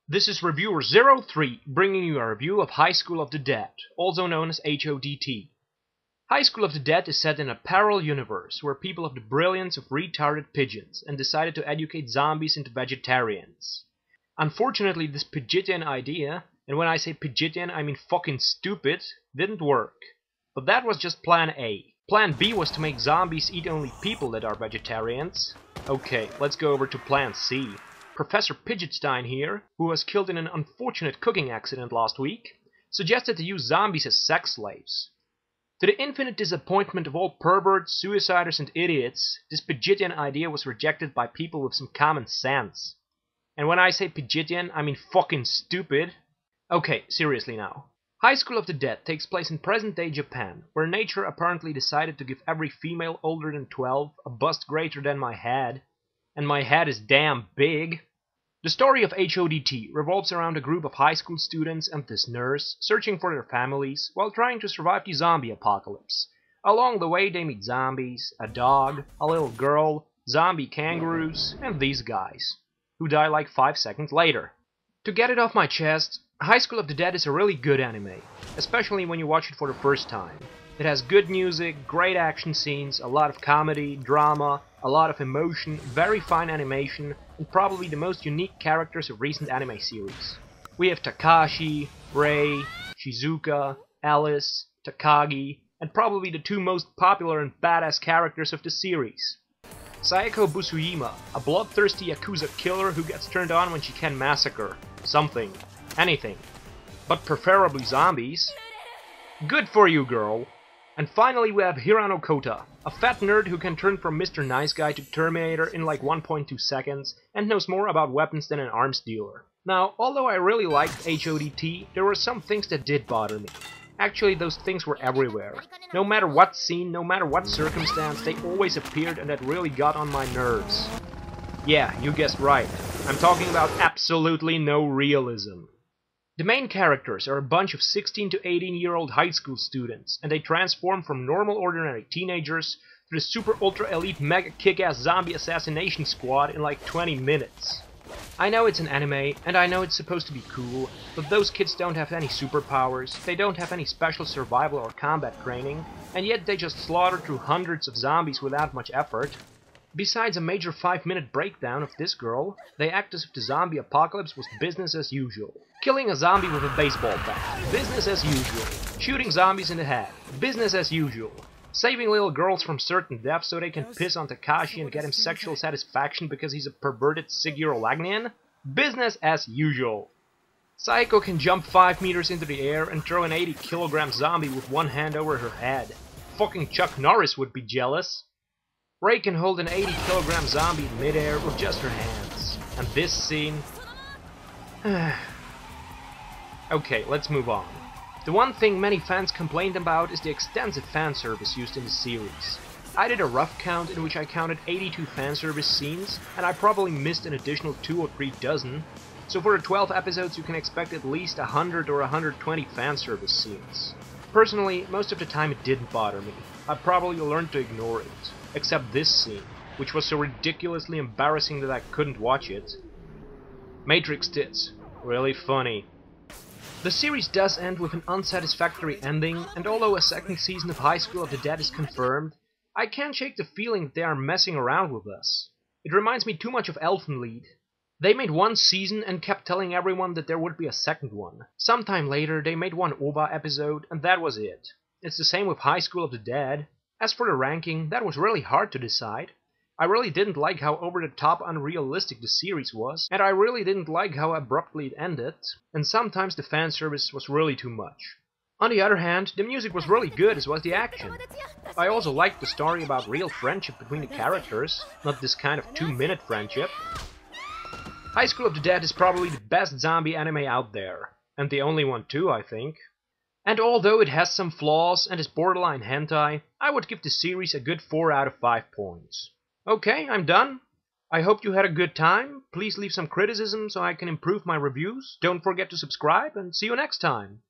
This is Reviewer03 bringing you a review of High School of the Dead, also known as HODT. High School of the Dead is set in a parallel universe where people have the brilliance of retarded pigeons and decided to educate zombies into vegetarians. Unfortunately, this Pidgeottian idea, and when I say Pidgeottian I mean fucking stupid, didn't work. But that was just plan A. Plan B was to make zombies eat only people that are vegetarians. Okay, let's go over to plan C. Professor Pidgeotstein here, who was killed in an unfortunate cooking accident last week, suggested to use zombies as sex slaves. To the infinite disappointment of all perverts, suiciders and idiots, this Pidgeottian idea was rejected by people with some common sense. And when I say Pidgeottian, I mean fucking stupid. Okay, seriously now. High School of the Dead takes place in present-day Japan, where nature apparently decided to give every female older than 12 a bust greater than my head. And my head is damn big. The story of HODT revolves around a group of high school students and this nurse searching for their families while trying to survive the zombie apocalypse. Along the way they meet zombies, a dog, a little girl, zombie kangaroos, and these guys, who die like 5 seconds later. To get it off my chest, High School of the Dead is a really good anime, especially when you watch it for the first time. It has good music, great action scenes, a lot of comedy, drama, a lot of emotion, very fine animation, and probably the most unique characters of recent anime series. We have Takashi, Rei, Shizuka, Alice, Takagi, and probably the two most popular and badass characters of the series. Sayako Busuyima, a bloodthirsty Yakuza killer who gets turned on when she can massacre something, anything, but preferably zombies. Good for you, girl! And finally we have Hirano Kota, a fat nerd who can turn from Mr. Nice Guy to Terminator in like 1.2 seconds and knows more about weapons than an arms dealer. Now, although I really liked HODT, there were some things that did bother me. Actually, those things were everywhere. No matter what scene, no matter what circumstance, they always appeared and that really got on my nerves. Yeah, you guessed right. I'm talking about absolutely no realism. The main characters are a bunch of 16 to 18-year-old high school students, and they transform from normal ordinary teenagers to the super ultra elite mega kick-ass zombie assassination squad in like 20 minutes. I know it's an anime, and I know it's supposed to be cool, but those kids don't have any superpowers, they don't have any special survival or combat training, and yet they just slaughter through hundreds of zombies without much effort. Besides a major 5-minute breakdown of this girl, they act as if the zombie apocalypse was business as usual. Killing a zombie with a baseball bat, business as usual. Shooting zombies in the head, business as usual. Saving little girls from certain death so they can piss on Takashi and get him sexual satisfaction because he's a perverted Sigurd-Lagnian, business as usual. Saeko can jump 5 meters into the air and throw an 80-kilogram zombie with one hand over her head. Fucking Chuck Norris would be jealous. Rei can hold an 80-kilogram zombie in midair with just her hands. And this scene... Okay, let's move on. The one thing many fans complained about is the extensive fan service used in the series. I did a rough count in which I counted 82 fan service scenes, and I probably missed an additional 2 or 3 dozen. So for the 12 episodes you can expect at least 100 or 120 fan service scenes. Personally, most of the time it didn't bother me. I probably learned to ignore it. Except this scene, which was so ridiculously embarrassing that I couldn't watch it. Matrix tits. Really funny. The series does end with an unsatisfactory ending, and although a second season of High School of the Dead is confirmed, I can't shake the feeling that they are messing around with us. It reminds me too much of Elfenlied. They made one season and kept telling everyone that there would be a second one. Sometime later they made one OVA episode and that was it. It's the same with High School of the Dead. As for the ranking, that was really hard to decide. I really didn't like how over-the-top unrealistic the series was, and I really didn't like how abruptly it ended, and sometimes the fan service was really too much. On the other hand, the music was really good as was the action. I also liked the story about real friendship between the characters, not this kind of 2-minute friendship. High School of the Dead is probably the best zombie anime out there, and the only one too, I think. And although it has some flaws and is borderline hentai, I would give the series a good 4 out of 5 points. Okay, I'm done. I hope you had a good time. Please leave some criticism so I can improve my reviews. Don't forget to subscribe and see you next time.